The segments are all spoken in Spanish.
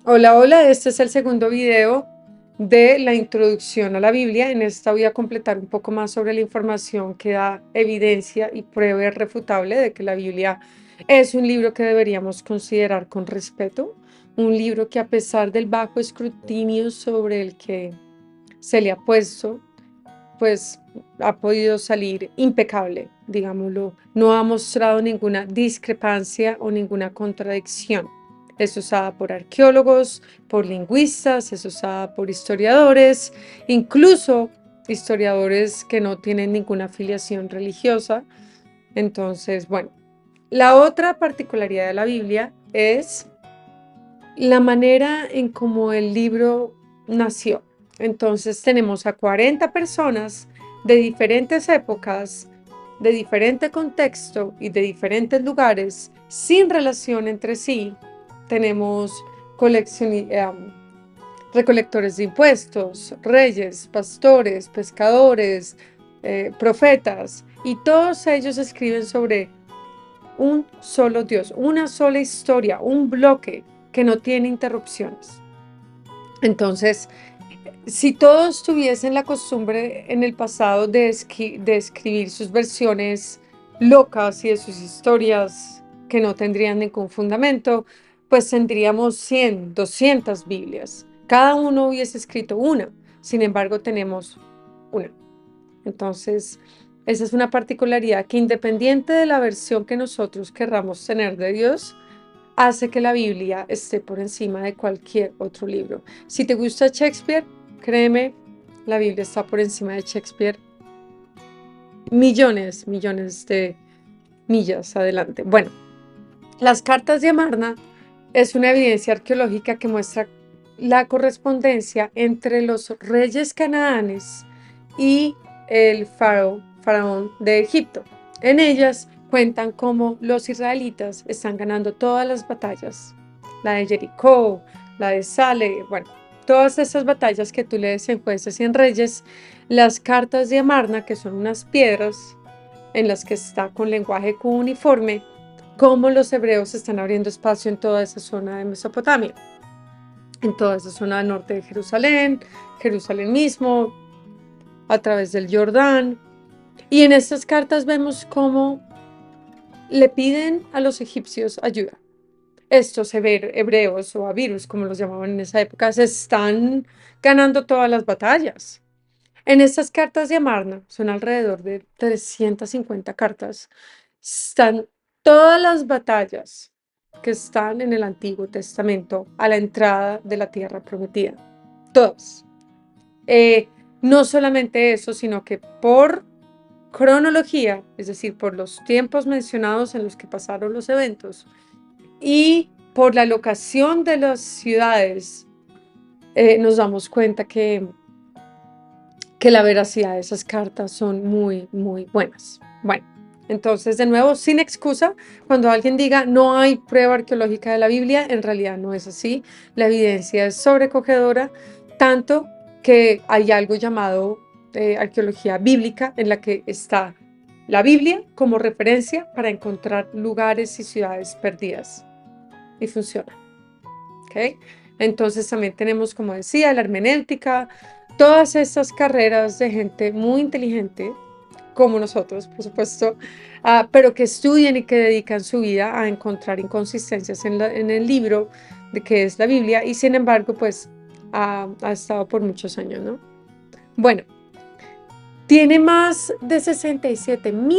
Hola, hola, este es el segundo video de la introducción a la Biblia. En esta voy a completar un poco más sobre la información que da evidencia y prueba irrefutable de que la Biblia es un libro que deberíamos considerar con respeto, un libro que a pesar del bajo escrutinio sobre el que se le ha puesto, pues ha podido salir impecable, digámoslo, no ha mostrado ninguna discrepancia o ninguna contradicción. Es usada por arqueólogos, por lingüistas, es usada por historiadores, incluso historiadores que no tienen ninguna afiliación religiosa. Entonces, bueno, la otra particularidad de la Biblia es la manera en cómo el libro nació. Entonces tenemos a 40 personas de diferentes épocas, de diferente contexto y de diferentes lugares, sin relación entre sí. Tenemos recolectores de impuestos, reyes, pastores, pescadores, profetas, y todos ellos escriben sobre un solo Dios, una sola historia, un bloque que no tiene interrupciones. Entonces, si todos tuviesen la costumbre en el pasado de escribir sus versiones locas y de sus historias que no tendrían ningún fundamento, pues tendríamos 100, 200 Biblias. Cada uno hubiese escrito una, sin embargo tenemos una. Entonces, esa es una particularidad que independiente de la versión que nosotros querramos tener de Dios, hace que la Biblia esté por encima de cualquier otro libro. Si te gusta Shakespeare, créeme, la Biblia está por encima de Shakespeare millones, millones de millas adelante. Bueno, las cartas de Amarna es una evidencia arqueológica que muestra la correspondencia entre los reyes canaánes y el faraón de Egipto. En ellas cuentan cómo los israelitas están ganando todas las batallas, la de Jericó, la de Sale, bueno, todas esas batallas que tú lees en Jueces y en Reyes, las cartas de Amarna, que son unas piedras en las que está con lenguaje cuneiforme, cómo los hebreos están abriendo espacio en toda esa zona de Mesopotamia, en toda esa zona del norte de Jerusalén, Jerusalén mismo, a través del Jordán. Y en estas cartas vemos cómo le piden a los egipcios ayuda. Estos hebreos o abirus, como los llamaban en esa época, se están ganando todas las batallas. En estas cartas de Amarna, son alrededor de 350 cartas, están todas las batallas que están en el Antiguo Testamento a la entrada de la tierra prometida. Todas. Eh, no solamente eso, sino que por cronología, es decir, por los tiempos mencionados en los que pasaron los eventos y por la locación de las ciudades, nos damos cuenta que la veracidad de esas cartas son muy, muy buenas. Bueno, entonces, de nuevo, sin excusa, cuando alguien diga no hay prueba arqueológica de la Biblia, en realidad no es así. La evidencia es sobrecogedora, tanto que hay algo llamado arqueología bíblica, en la que está la Biblia como referencia para encontrar lugares y ciudades perdidas. Y funciona. ¿Ok? Entonces también tenemos, como decía, la hermenéutica, todas estas carreras de gente muy inteligente, como nosotros, por supuesto, pero que estudian y que dedican su vida a encontrar inconsistencias en el libro de que es la Biblia, y sin embargo, pues ha estado por muchos años, ¿no? Bueno, tiene más de 67,000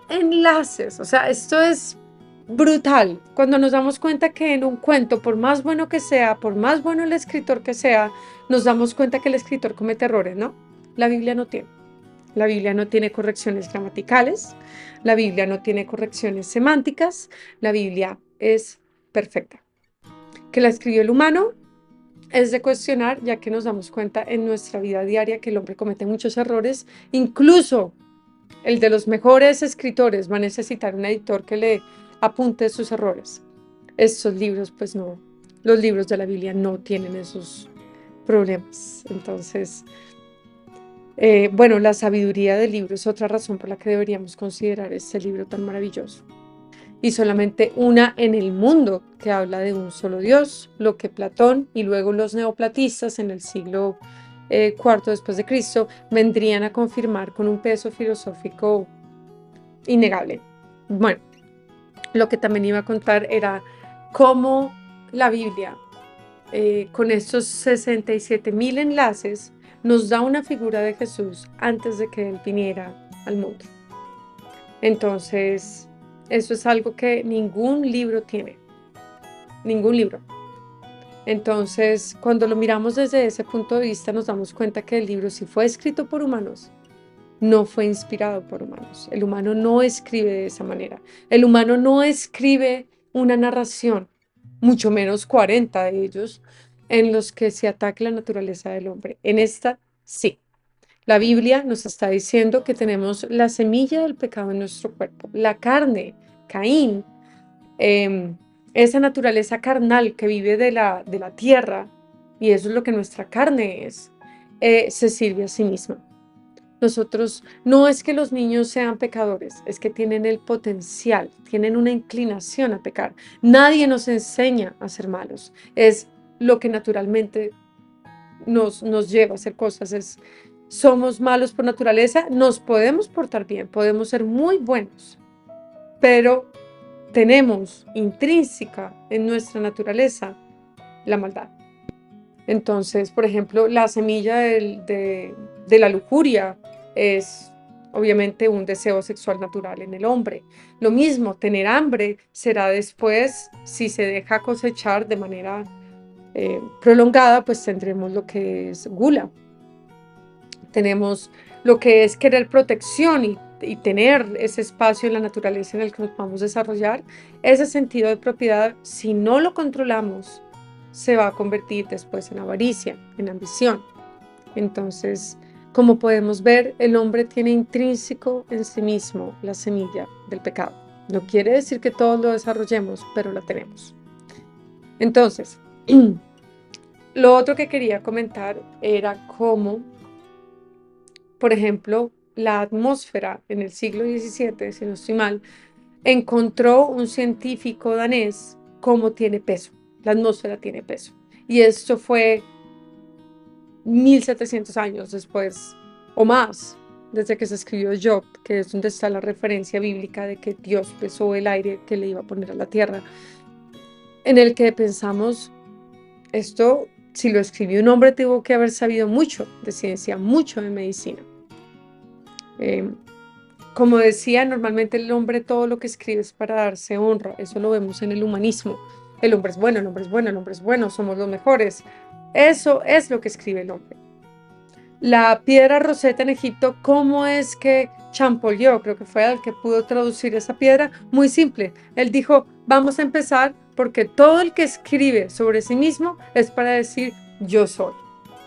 enlaces, o sea, esto es brutal. Cuando nos damos cuenta que en un cuento, por más bueno que sea, por más bueno el escritor que sea, nos damos cuenta que el escritor comete errores, ¿no? La Biblia no tiene. La Biblia no tiene correcciones gramaticales, la Biblia no tiene correcciones semánticas, la Biblia es perfecta. ¿Que la escribió el humano? Es de cuestionar, ya que nos damos cuenta en nuestra vida diaria que el hombre comete muchos errores, incluso el de los mejores escritores va a necesitar un editor que le apunte sus errores. Estos libros, pues no, los libros de la Biblia no tienen esos problemas. Entonces, bueno, la sabiduría del libro es otra razón por la que deberíamos considerar este libro tan maravilloso. y solamente una en el mundo que habla de un solo Dios, lo que Platón y luego los neoplatistas en el siglo cuarto después de Cristo vendrían a confirmar con un peso filosófico innegable. Bueno, lo que también iba a contar era cómo la Biblia, con estos 67.000 enlaces, nos da una figura de Jesús antes de que Él viniera al mundo. Entonces, eso es algo que ningún libro tiene, ningún libro. Entonces, cuando lo miramos desde ese punto de vista, nos damos cuenta que el libro, si fue escrito por humanos, no fue inspirado por humanos. El humano no escribe de esa manera. El humano no escribe una narración, mucho menos 40 de ellos, en los que se ataque la naturaleza del hombre. En esta, sí. La Biblia nos está diciendo que tenemos la semilla del pecado en nuestro cuerpo, la carne, Caín, esa naturaleza carnal que vive de la tierra, y eso es lo que nuestra carne es, se sirve a sí misma. Nosotros, no es que los niños sean pecadores, es que tienen el potencial, tienen una inclinación a pecar. Nadie nos enseña a ser malos, es lo que naturalmente nos lleva a hacer cosas. Somos malos por naturaleza, nos podemos portar bien, podemos ser muy buenos, pero tenemos intrínseca en nuestra naturaleza la maldad. Entonces, por ejemplo, la semilla de la lujuria es obviamente un deseo sexual natural en el hombre. Lo mismo, tener hambre será después, si se deja cosechar de manera prolongada, pues tendremos lo que es gula. Tenemos lo que es querer protección y tener ese espacio en la naturaleza en el que nos podamos desarrollar. Ese sentido de propiedad, si no lo controlamos, se va a convertir después en avaricia, en ambición. Entonces, como podemos ver, el hombre tiene intrínseco en sí mismo la semilla del pecado. No quiere decir que todos lo desarrollemos, pero la tenemos. Entonces, lo otro que quería comentar era cómo, por ejemplo, la atmósfera en el siglo XVII, si no estoy mal, encontró un científico danés cómo tiene peso. La atmósfera tiene peso. Y esto fue 1700 años después o más, desde que se escribió Job, que es donde está la referencia bíblica de que Dios pesó el aire que le iba a poner a la tierra, en el que pensamos, esto, si lo escribió un hombre, tuvo que haber sabido mucho de ciencia, mucho de medicina. Como decía, normalmente el hombre todo lo que escribe es para darse honra. Eso lo vemos en el humanismo. El hombre es bueno, el hombre es bueno, el hombre es bueno, somos los mejores. Eso es lo que escribe el hombre. La piedra Rosetta en Egipto, ¿cómo es que Champollion, creo que fue el que pudo traducir esa piedra? Muy simple. Él dijo, vamos a empezar porque todo el que escribe sobre sí mismo es para decir, yo soy.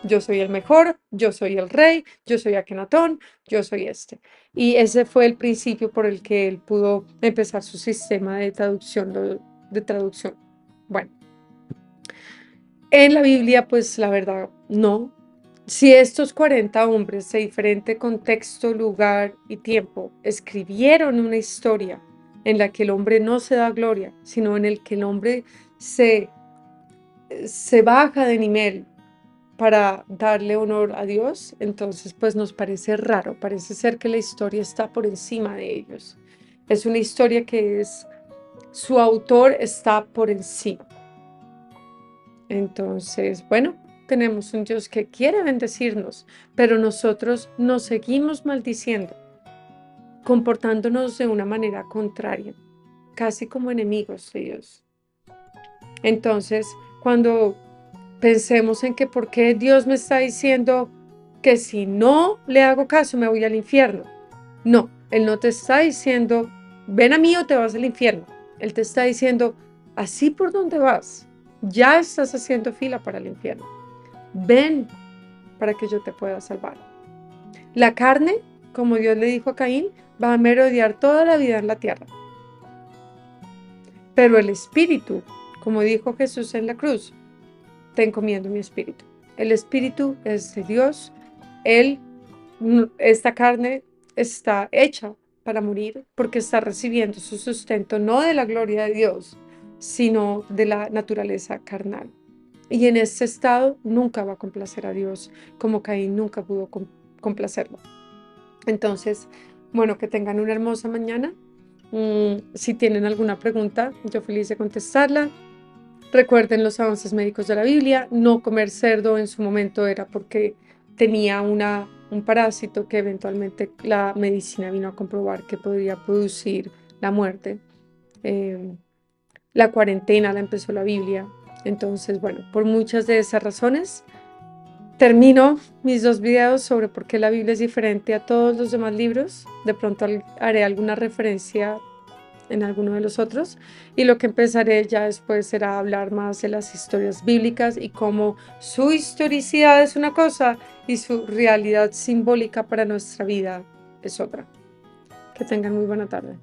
Yo soy el mejor, yo soy el rey, yo soy Akenatón, yo soy este. Y ese fue el principio por el que él pudo empezar su sistema de traducción. Bueno, en la Biblia, pues la verdad, no. Si estos 40 hombres de diferente contexto, lugar y tiempo escribieron una historia en la que el hombre no se da gloria, sino en el que el hombre se baja de nivel para darle honor a Dios, entonces pues nos parece raro, parece ser que la historia está por encima de ellos. Es una historia que su autor está por encima. Entonces, bueno, tenemos un Dios que quiere bendecirnos, pero nosotros nos seguimos maldiciendo, comportándonos de una manera contraria, casi como enemigos de Dios. Entonces, cuando pensemos en que por qué Dios me está diciendo que si no le hago caso me voy al infierno. No, Él no te está diciendo, ven a mí o te vas al infierno. Él te está diciendo, así por donde vas, ya estás haciendo fila para el infierno. Ven para que yo te pueda salvar. La carne, como Dios le dijo a Caín, va a merodear toda la vida en la tierra. Pero el espíritu, como dijo Jesús en la cruz, te encomiendo mi espíritu. El espíritu es de Dios. Esta carne está hecha para morir porque está recibiendo su sustento no de la gloria de Dios, sino de la naturaleza carnal. Y en este estado nunca va a complacer a Dios, como Caín nunca pudo complacerlo. Entonces, bueno, que tengan una hermosa mañana. Si tienen alguna pregunta, yo feliz de contestarla. Recuerden los avances médicos de la Biblia. No comer cerdo en su momento era porque tenía un parásito que eventualmente la medicina vino a comprobar que podría producir la muerte. La cuarentena la empezó la Biblia. Entonces, bueno, por muchas de esas razones, termino mis 2 videos sobre por qué la Biblia es diferente a todos los demás libros. De pronto haré alguna referencia en alguno de los otros. Y lo que empezaré ya después será hablar más de las historias bíblicas y cómo su historicidad es una cosa y su realidad simbólica para nuestra vida es otra. Que tengan muy buena tarde.